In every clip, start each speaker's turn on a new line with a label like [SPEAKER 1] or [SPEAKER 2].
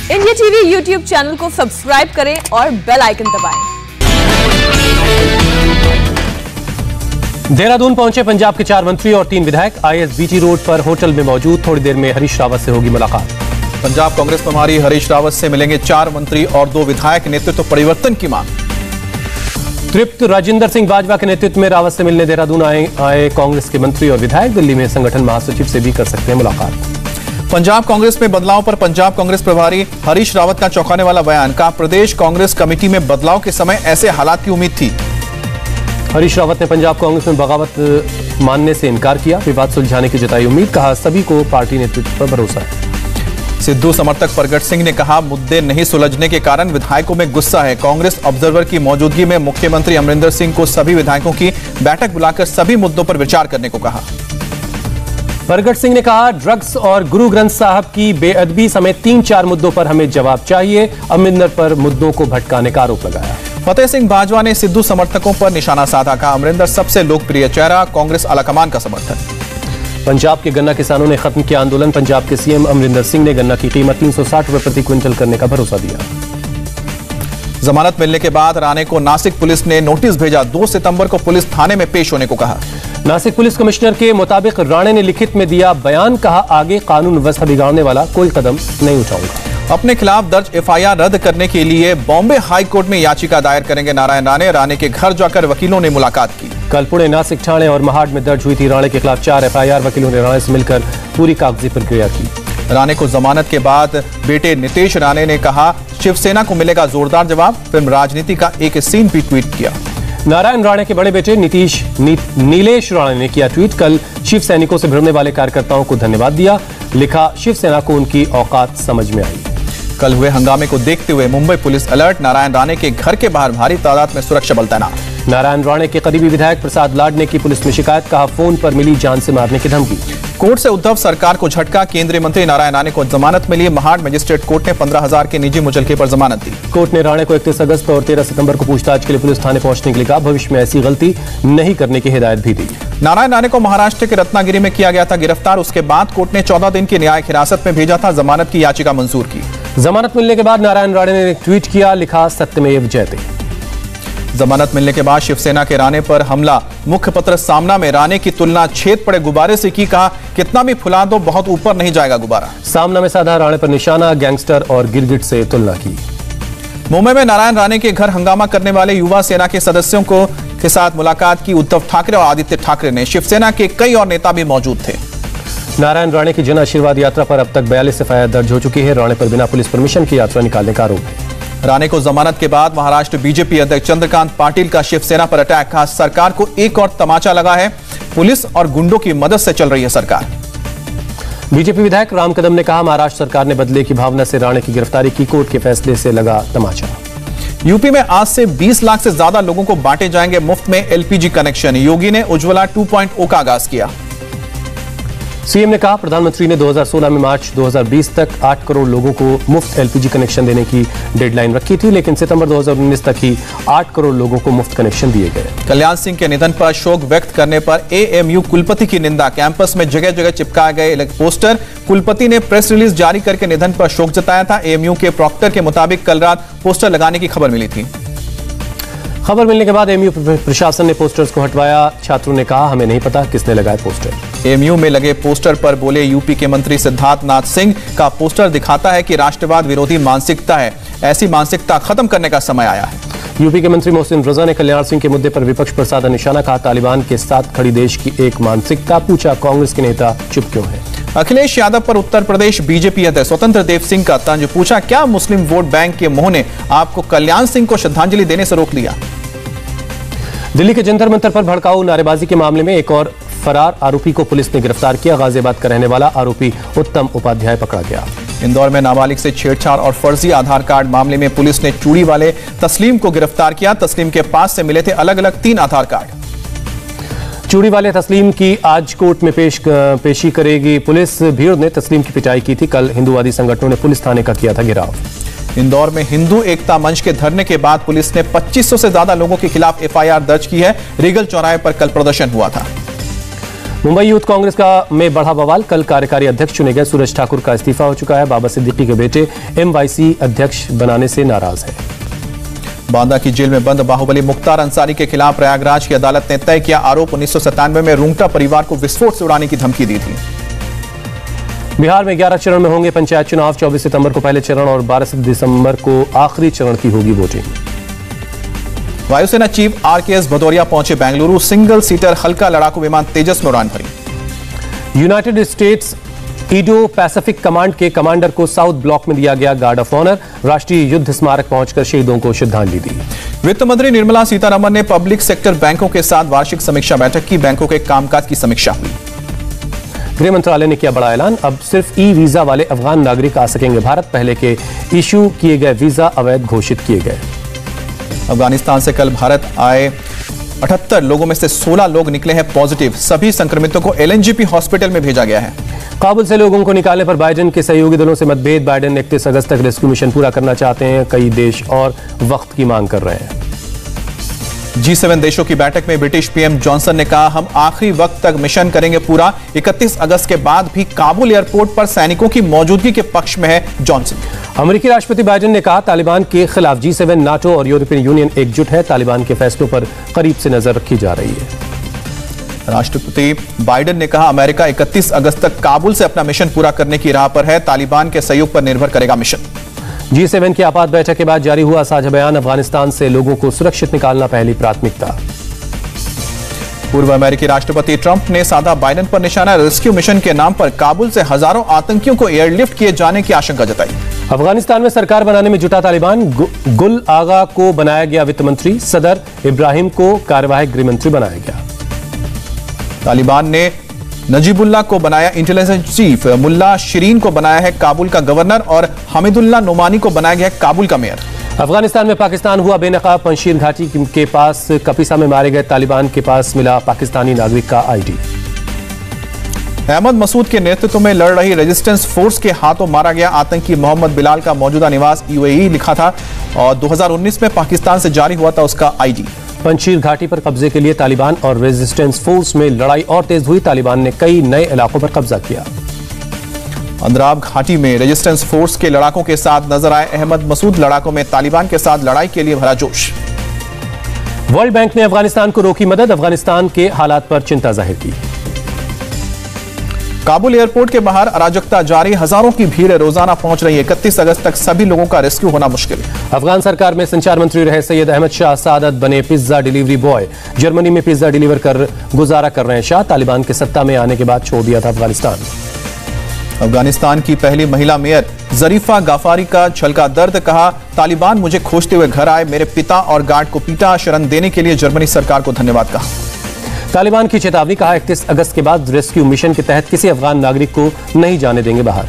[SPEAKER 1] India TV YouTube channel को subscribe करें और बेल आइकन दबाएं।
[SPEAKER 2] देहरादून पहुंचे पंजाब के 4 मंत्री और 3 विधायक। ISBT रोड पर होटल में मौजूद। थोड़ी देर में हरीश रावत से होगी मुलाकात।
[SPEAKER 3] पंजाब कांग्रेस प्रभारी हरीश रावत से मिलेंगे 4 मंत्री और 2 विधायक। नेतृत्व परिवर्तन की मांग।
[SPEAKER 2] तृप्त राजेंद्र सिंह बाजवा के नेतृत्व में रावत से मिलने देहरादून आए कांग्रेस के मंत्री और विधायक। दिल्ली में संगठन महासचिव से भी कर सकते हैं मुलाकात।
[SPEAKER 3] पंजाब कांग्रेस में बदलाव पर पंजाब कांग्रेस प्रभारी हरीश रावत का चौंकाने वाला बयान। कहा, प्रदेश कांग्रेस कमेटी में बदलाव के समय ऐसे हालात की उम्मीद थी।
[SPEAKER 2] हरीश रावत ने पंजाब कांग्रेस में बगावत मानने से इनकार किया। विवाद सुलझाने की जताई उम्मीद। कहा, सभी को पार्टी नेतृत्व पर भरोसा है।
[SPEAKER 3] सिद्धू समर्थक प्रगट सिंह ने कहा, मुद्दे नहीं सुलझने के कारण विधायकों में गुस्सा है। कांग्रेस ऑब्जर्वर की मौजूदगी में मुख्यमंत्री अमरिंदर सिंह को सभी विधायकों की बैठक बुलाकर सभी मुद्दों पर विचार करने को कहा।
[SPEAKER 2] प्रगट सिंह ने कहा, ड्रग्स और गुरु ग्रंथ साहब की बेअदबी समेत 3-4 मुद्दों पर हमें जवाब चाहिए। अमरिंदर पर मुद्दों को भटकाने का आरोप लगाया।
[SPEAKER 3] फतेह सिंह बाजवा ने सिद्धू समर्थकों पर निशाना साधा। कहा, अमरिंदर सबसे लोकप्रिय चेहरा, कांग्रेस आलाकमान का समर्थन।
[SPEAKER 2] पंजाब के गन्ना किसानों ने खत्म किया आंदोलन। पंजाब के सीएम अमरिंदर सिंह ने गन्ना की कीमत 360 रुपए प्रति क्विंटल करने का भरोसा दिया।
[SPEAKER 3] जमानत मिलने के बाद राणे को नासिक पुलिस ने नोटिस भेजा। 2 सितंबर को पुलिस थाने में पेश होने को कहा।
[SPEAKER 2] नासिक पुलिस कमिश्नर के मुताबिक राणे ने लिखित में दिया बयान। कहा, आगे कानून व्यवस्था बिगाड़ने वाला कोई कदम नहीं उठाऊंगा।
[SPEAKER 3] अपने खिलाफ दर्ज FIR रद्द करने के लिए बॉम्बे हाई कोर्ट में याचिका दायर करेंगे नारायण राणे। राणे के घर जाकर वकीलों ने मुलाकात की।
[SPEAKER 2] कल पुणे, नासिक, ठाणे और महाड में दर्ज हुई थी राणे के खिलाफ 4 FIR। वकीलों ने राणे से मिलकर पूरी कागजी प्रक्रिया की।
[SPEAKER 3] राणे को जमानत के बाद बेटे नितेश राणे ने कहा, शिवसेना को मिलेगा जोरदार जवाब। फिल्म राजनीति का एक सीन भी ट्वीट किया।
[SPEAKER 2] नारायण राणे के बड़े बेटे नीलेश राणे ने किया ट्वीट। कल शिव सैनिकों से भिड़ने वाले कार्यकर्ताओं को धन्यवाद दिया। लिखा, शिवसेना को उनकी औकात समझ में आई।
[SPEAKER 3] कल हुए हंगामे को देखते हुए मुंबई पुलिस अलर्ट। नारायण राणे के घर के बाहर भारी तादाद में सुरक्षा बल तैनात।
[SPEAKER 2] नारायण राणे के करीबी विधायक प्रसाद लाड ने की पुलिस में शिकायत। कहा, फोन पर मिली जान से मारने की धमकी।
[SPEAKER 3] कोर्ट से उद्धव सरकार को झटका। केंद्रीय मंत्री नारायण राणे को जमानत मिली। महाड मजिस्ट्रेट कोर्ट ने 15,000 के निजी मुचलके पर जमानत दी।
[SPEAKER 2] कोर्ट ने राणे को 31 अगस्त और 13 सितंबर को पूछताछ के लिए पुलिस थाने पहुंचने के लिए कहा। भविष्य में ऐसी गलती नहीं करने की हिदायत भी दी।
[SPEAKER 3] नारायण राणे को महाराष्ट्र के रत्नागिरी में किया गया था गिरफ्तार। उसके बाद कोर्ट ने 14 दिन की न्यायिक हिरासत में भेजा था। जमानत की याचिका मंजूर की।
[SPEAKER 2] जमानत मिलने के बाद नारायण राणे ने ट्वीट किया। लिखा, सत्यमेव जयते।
[SPEAKER 3] जमानत मिलने के बाद शिवसेना के राणे पर हमला। मुख्य पत्र सामना में राणे की तुलना छेद पड़े गुब्बारे से की। कहा, कितना भी फुला दो, बहुत ऊपर नहीं जाएगा गुब्बारा।
[SPEAKER 2] सामना में साधा राणे पर निशाना। गैंगस्टर और गिरगिट से तुलना की।
[SPEAKER 3] मुंबई में नारायण राणे के घर हंगामा करने वाले युवा सेना के सदस्यों के साथ मुलाकात की उद्धव ठाकरे और आदित्य ठाकरे ने। शिवसेना के कई और नेता भी मौजूद थे।
[SPEAKER 2] नारायण राणे की जन आशीर्वाद यात्रा पर अब तक 42 FIR दर्ज हो चुकी है। राणे पर बिना पुलिस परमिशन की यात्रा निकालने का आरोप है।
[SPEAKER 3] राणे को जमानत के बाद महाराष्ट्र बीजेपी अध्यक्ष चंद्रकांत पाटिल का शिवसेना पर अटैक। कहा, सरकार को एक और तमाचा लगा है। पुलिस और गुंडों की मदद से चल रही है सरकार।
[SPEAKER 2] बीजेपी विधायक राम कदम ने कहा, महाराष्ट्र सरकार ने बदले की भावना से राणे की गिरफ्तारी की। कोर्ट के फैसले से लगा तमाचा।
[SPEAKER 3] यूपी में आज से 20 लाख से ज्यादा लोगों को बांटे जाएंगे मुफ्त में LPG कनेक्शन। योगी ने उज्ज्वला 2.0 का आगाज किया। सीएम ने कहा, प्रधानमंत्री ने 2016 में मार्च 2020 तक 8 करोड़ लोगों को मुफ्त LPG कनेक्शन देने की डेडलाइन रखी थी, लेकिन सितंबर 2019 तक ही 8 करोड़ लोगों को मुफ्त कनेक्शन दिए गए। कल्याण सिंह के निधन पर शोक व्यक्त करने पर AMU कुलपति की निंदा। कैंपस में जगह जगह चिपकाए गए पोस्टर। कुलपति ने प्रेस रिलीज जारी करके निधन पर शोक जताया था। AMU के प्रॉक्टर के मुताबिक कल रात पोस्टर लगाने की खबर मिली थी। खबर मिलने के बाद AMU प्रशासन ने पोस्टर्स को हटवाया। छात्रों ने कहा, हमें नहीं पता किसने लगाए पोस्टर। AMU में लगे पोस्टर पर बोले यूपी के मंत्री सिद्धार्थ नाथ सिंह का पोस्टर दिखाता है कि राष्ट्रवाद विरोधी मानसिकता है। ऐसी मानसिकता खत्म करने का समय आया है। यूपी के मंत्री मोहसिन रजा ने कल्याण सिंह के मुद्दे पर विपक्ष पर साधा निशाना। कहा, तालिबान के साथ खड़ी देश की एक मानसिकता। पूछा, कांग्रेस के नेता चुप क्यों है। अखिलेश यादव पर उत्तर प्रदेश बीजेपी अध्यक्ष स्वतंत्र देव सिंह का तंज। पूछा, क्या मुस्लिम वोट बैंक के मोह ने आपको कल्याण सिंह को श्रद्धांजलि देने से रोक लिया। दिल्ली के जंतर मंतर पर भड़काऊ नारेबाजी के मामले में एक और फरार आरोपी को पुलिस ने गिरफ्तार किया। गाजियाबाद का रहने वाला आरोपी उत्तम उपाध्याय पकड़ा गया। इंदौर में नाबालिग से छेड़छाड़ और फर्जी आधार कार्ड मामले में पुलिस ने चूड़ी वाले तस्लीम को गिरफ्तार किया। तस्लीम के पास से मिले थे अलग अलग 3 आधार कार्ड। चूड़ी वाले तस्लीम की आज कोर्ट में पेशी करेगी पुलिस। भीड़ ने तस्लीम की पिटाई की थी। कल हिंदूवादी संगठनों ने पुलिस थाने का किया था घेराव। इंदौर में हिंदू एकता मंच के धरने के बाद पुलिस ने 2500 से ज्यादा लोगों के खिलाफ FIR दर्ज की है। रीगल चौराहे पर कल प्रदर्शन हुआ था।
[SPEAKER 2] मुंबई यूथ कांग्रेस में बढ़ा बवाल। कल कार्यकारी अध्यक्ष चुने गए सूरज ठाकुर का इस्तीफा हो चुका है। बाबा सिद्दीकी के बेटे MYC अध्यक्ष बनाने से नाराज है।
[SPEAKER 3] बांदा की जेल में बंद बाहुबली मुख्तार अंसारी के खिलाफ प्रयागराज की अदालत ने तय किया आरोप। 1997 में रूंगटा परिवार को विस्फोट से उड़ाने की धमकी दी थी।
[SPEAKER 2] बिहार में 11 चरण में होंगे पंचायत चुनाव। 24 सितंबर को पहले चरण और 12 दिसंबर को आखिरी चरण की होगी वोटिंग।
[SPEAKER 3] वायुसेना चीफ RKS भदौरिया पहुंचे बेंगलुरु। सिंगल सीटर हल्का लड़ाकू विमान तेजस में उड़ान भरी।
[SPEAKER 2] United states Indo Pacific command के कमांडर को साउथ ब्लॉक में दिया गया गार्ड ऑफ ऑनर। राष्ट्रीय युद्ध स्मारक पहुंचकर शहीदों को श्रद्धांजलि दी।
[SPEAKER 3] वित्त मंत्री निर्मला सीतारमण ने पब्लिक सेक्टर बैंकों के साथ वार्षिक समीक्षा बैठक की। बैंकों के कामकाज की समीक्षा हुई।
[SPEAKER 2] गृह मंत्रालय ने किया बड़ा ऐलान। अब सिर्फ वीजा वाले अफगान नागरिक आ सकेंगे भारत। पहले के इशू किए गए वीजा अवैध घोषित किए गए।
[SPEAKER 3] अफगानिस्तान से कल भारत आए 78 लोगों में से 16 लोग निकले हैं पॉजिटिव। सभी संक्रमितों को LNGP हॉस्पिटल में भेजा गया है।
[SPEAKER 2] काबुल से लोगों को निकालने पर बाइडेन के सहयोगी दलों से मतभेद। बाइडेन 31 अगस्त तक रेस्क्यू मिशन पूरा करना चाहते हैं। कई देश और वक्त की मांग कर रहे हैं।
[SPEAKER 3] G7 देशों की बैठक में ब्रिटिश PM जॉनसन ने कहा, हम आखिरी वक्त तक मिशन करेंगे पूरा। 31 अगस्त के बाद भी काबुल एयरपोर्ट पर सैनिकों की मौजूदगी के पक्ष में है जॉनसन।
[SPEAKER 2] अमेरिकी राष्ट्रपति बाइडेन ने कहा, तालिबान के खिलाफ G7, नाटो और यूरोपियन यूनियन एकजुट है। तालिबान के फैसलों पर करीब से नजर रखी जा रही है।
[SPEAKER 3] राष्ट्रपति बाइडेन ने कहा, अमेरिका 31 अगस्त तक काबुल से अपना मिशन पूरा करने की राह पर है। तालिबान के सहयोग पर निर्भर करेगा मिशन।
[SPEAKER 2] G7 की आपात बैठक के बाद जारी हुआ साझा बयान। अफगानिस्तान से लोगों को सुरक्षित निकालना पहली प्राथमिकता।
[SPEAKER 3] पूर्व अमेरिकी राष्ट्रपति ट्रंप ने साधा बाइडेन पर निशाना। रेस्क्यू मिशन के नाम पर काबुल से हजारों आतंकियों को एयरलिफ्ट किए जाने की आशंका जताई।
[SPEAKER 2] अफगानिस्तान में सरकार बनाने में जुटा तालिबान। गुल आगा को बनाया गया वित्त मंत्री। सदर इब्राहिम को कार्यवाहक गृह मंत्री बनाया गया।
[SPEAKER 3] तालिबान ने नजीबुल्लाह को बनाया इंटेलिजेंस चीफ। मुल्ला शिरीन को बनाया है काबुल का गवर्नर और हमीदुल्लाह नोमानी को बनाया गया है काबुल का मेयर।
[SPEAKER 2] अफगानिस्तान में पाकिस्तान हुआ बेनकाब। पंशीर घाटी के पास कपिसा में मारे गए तालिबान के पास मिला पाकिस्तानी नागरिक का ID।
[SPEAKER 3] अहमद मसूद के नेतृत्व में लड़ रही रेजिस्टेंस फोर्स के हाथों मारा गया आतंकी मोहम्मद बिलाल का मौजूदा निवास UAE लिखा था और 2019 में पाकिस्तान से जारी हुआ था उसका ID।
[SPEAKER 2] पंशीर घाटी पर कब्जे के लिए तालिबान और रेजिस्टेंस फोर्स में लड़ाई और तेज हुई। तालिबान ने कई नए इलाकों पर कब्जा किया। अंद्राब
[SPEAKER 3] घाटी में रेजिस्टेंस फोर्स के लड़ाकों के साथ नजर आए अहमद मसूद। लड़ाकों में तालिबान के साथ लड़ाई के लिए भरा जोश।
[SPEAKER 2] वर्ल्ड बैंक ने अफगानिस्तान को रोकी मदद। अफगानिस्तान के हालात पर चिंता जाहिर की।
[SPEAKER 3] काबुल एयरपोर्ट के बाहर अराजकता जारी। हजारों की भीड़ रोजाना पहुंच रही है। 31 अगस्त तक सभी लोगों का रेस्क्यू होना मुश्किल।
[SPEAKER 2] अफगान सरकार में संचार मंत्री रहे सैयद अहमद शाह सादत बने पिज्जा डिलीवरी बॉय। जर्मनी में पिज्जा डिलीवर कर गुजारा कर रहे हैं शाह। तालिबान के सत्ता में आने के बाद छोड़ दिया था अफगानिस्तान।
[SPEAKER 3] अफगानिस्तान की पहली महिला मेयर जरीफा गाफारी का छलका दर्द। कहा, तालिबान मुझे खोजते हुए घर आए। मेरे पिता और गार्ड को पीटा। शरण देने के लिए जर्मनी सरकार को धन्यवाद कहा।
[SPEAKER 2] तालिबान की चेतावनी। कहा, 31 अगस्त के बाद रेस्क्यू मिशन के तहत किसी अफगान नागरिक को नहीं जाने देंगे बाहर।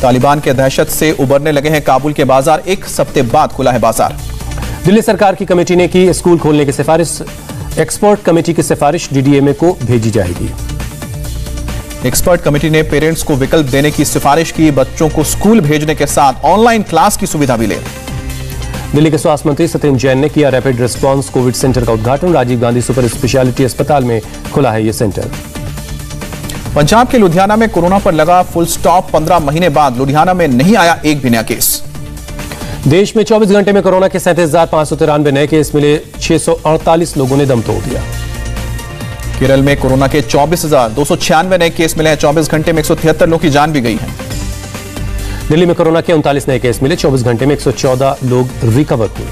[SPEAKER 3] तालिबान के दहशत से उबरने लगे हैं काबुल के बाजार। एक हफ्ते बाद खुला है बाजार।
[SPEAKER 2] दिल्ली सरकार की कमेटी ने की स्कूल खोलने की सिफारिश। एक्सपर्ट कमेटी की सिफारिश DDMA को भेजी जाएगी।
[SPEAKER 3] एक्सपर्ट कमेटी ने पेरेंट्स को विकल्प देने की सिफारिश की। बच्चों को स्कूल भेजने के साथ ऑनलाइन क्लास की सुविधा भी ले।
[SPEAKER 2] दिल्ली के स्वास्थ्य मंत्री सत्येंद्र जैन ने किया रैपिड रिस्पांस कोविड सेंटर का उद्घाटन। राजीव गांधी सुपर स्पेशलिटी अस्पताल में खुला है यह सेंटर।
[SPEAKER 3] पंजाब के लुधियाना में कोरोना पर लगा फुल स्टॉप। 15 महीने बाद लुधियाना में नहीं आया एक भी नया केस।
[SPEAKER 2] देश में 24 घंटे में कोरोना के 37,593 नए केस मिले। 648 लोगों ने दम तोड़ दिया।
[SPEAKER 3] केरल में कोरोना के 24,296 नए केस मिले हैं। 24 घंटे में 173 लोगों की जान भी गई है।
[SPEAKER 2] दिल्ली में कोरोना के 39 नए केस मिले। 24 घंटे में 114 लोग रिकवर हुए।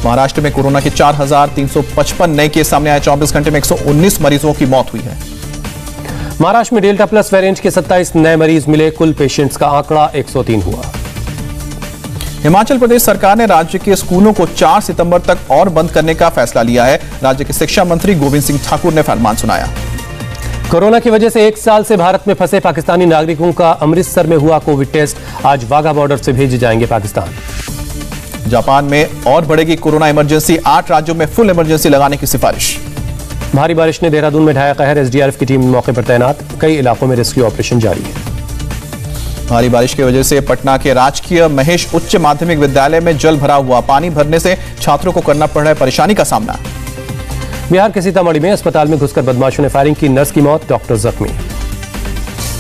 [SPEAKER 3] महाराष्ट्र में कोरोना के 4,355 नए केस सामने आए। 24 घंटे में 119 मरीजों की मौत हुई है।
[SPEAKER 2] महाराष्ट्र में डेल्टा प्लस वेरिएंट के 27 नए मरीज मिले। कुल पेशेंट्स का आंकड़ा 103 हुआ।
[SPEAKER 3] हिमाचल प्रदेश सरकार ने राज्य के स्कूलों को 4 सितंबर तक और बंद करने का फैसला लिया है। राज्य के शिक्षा मंत्री गोविंद सिंह ठाकुर ने फरमान सुनाया।
[SPEAKER 2] कोरोना की वजह से 1 साल से भारत में फंसे पाकिस्तानी नागरिकों का अमृतसर में हुआ कोविड टेस्ट। आज वाघा बॉर्डर से भेजे जाएंगे पाकिस्तान।
[SPEAKER 3] जापान में और बढ़ेगी कोरोना इमरजेंसी। 8 राज्यों में फुल इमरजेंसी लगाने की सिफारिश।
[SPEAKER 2] भारी बारिश ने देहरादून में ढाया कहर। SDRF की टीम मौके पर तैनात। कई इलाकों में रेस्क्यू ऑपरेशन जारी है।
[SPEAKER 3] भारी बारिश की वजह से पटना के राजकीय महेश उच्च माध्यमिक विद्यालय में जल भरा हुआ। पानी भरने से छात्रों को करना पड़ रहा है परेशानी का सामना।
[SPEAKER 2] बिहार के सीतामढ़ी में अस्पताल में घुसकर बदमाशों ने फायरिंग की, नर्स की मौत, डॉक्टर जख्मी।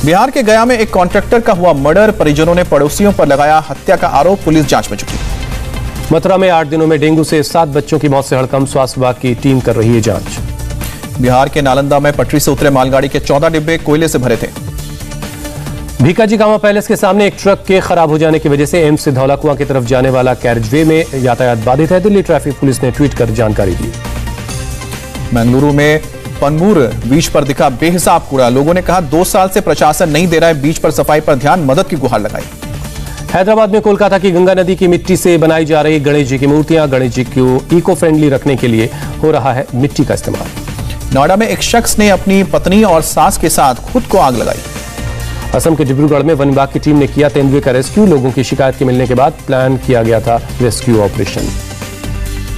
[SPEAKER 3] बिहार के गया में एक कॉन्ट्रैक्टर का हुआ मर्डर, परिजनों ने पड़ोसियों पर लगाया हत्या का आरोप, पुलिस जांच में जुटी।
[SPEAKER 2] मथुरा में 8 दिनों में डेंगू से 7 बच्चों की मौत से हड़कंप, स्वास्थ्य विभाग की टीम कर रही है जांच।
[SPEAKER 3] बिहार के नालंदा में पटरी से उतरे मालगाड़ी के 14 डिब्बे कोयले से भरे थे।
[SPEAKER 2] भीकाजी कामा पैलेस के सामने एक ट्रक के खराब हो जाने की वजह से एम्स से धौलाकुआं की तरफ जाने वाला कैरिजवे में यातायात बाधित है। दिल्ली ट्रैफिक पुलिस ने ट्वीट कर जानकारी दी।
[SPEAKER 3] बेंगलुरु में पनमूर बीच पर दिखा बेहिसाब कूड़ा, लोगों ने कहा 2 साल से प्रशासन नहीं दे रहा है बीच पर सफाई पर ध्यान, मदद की गुहार लगाई।
[SPEAKER 2] हैदराबाद में कोलकाता की गंगा नदी की मिट्टी से बनाई जा रही गणेश जी की मूर्तियां, गणेश जी को इको फ्रेंडली रखने के लिए हो रहा है मिट्टी का इस्तेमाल।
[SPEAKER 3] नोएडा में एक शख्स ने अपनी पत्नी और सास के साथ खुद को आग लगाई।
[SPEAKER 2] असम के डिब्रूगढ़ में वन विभाग की टीम ने किया तेंदुए का रेस्क्यू, लोगों की शिकायत के मिलने के बाद प्लान किया गया था रेस्क्यू ऑपरेशन।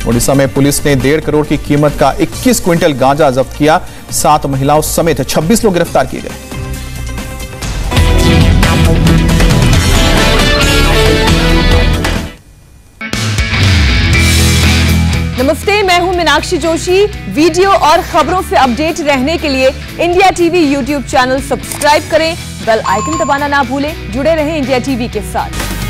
[SPEAKER 3] ओडिशा में पुलिस ने 1.5 करोड़ की कीमत का 21 क्विंटल गांजा जब्त किया, 7 महिलाओं समेत 26 लोग गिरफ्तार किए गए।
[SPEAKER 1] नमस्ते, मैं हूं मीनाक्षी जोशी। वीडियो और खबरों से अपडेट रहने के लिए India TV YouTube channel subscribe करें, बेल आइकन दबाना ना भूलें। जुड़े रहें इंडिया टीवी के साथ।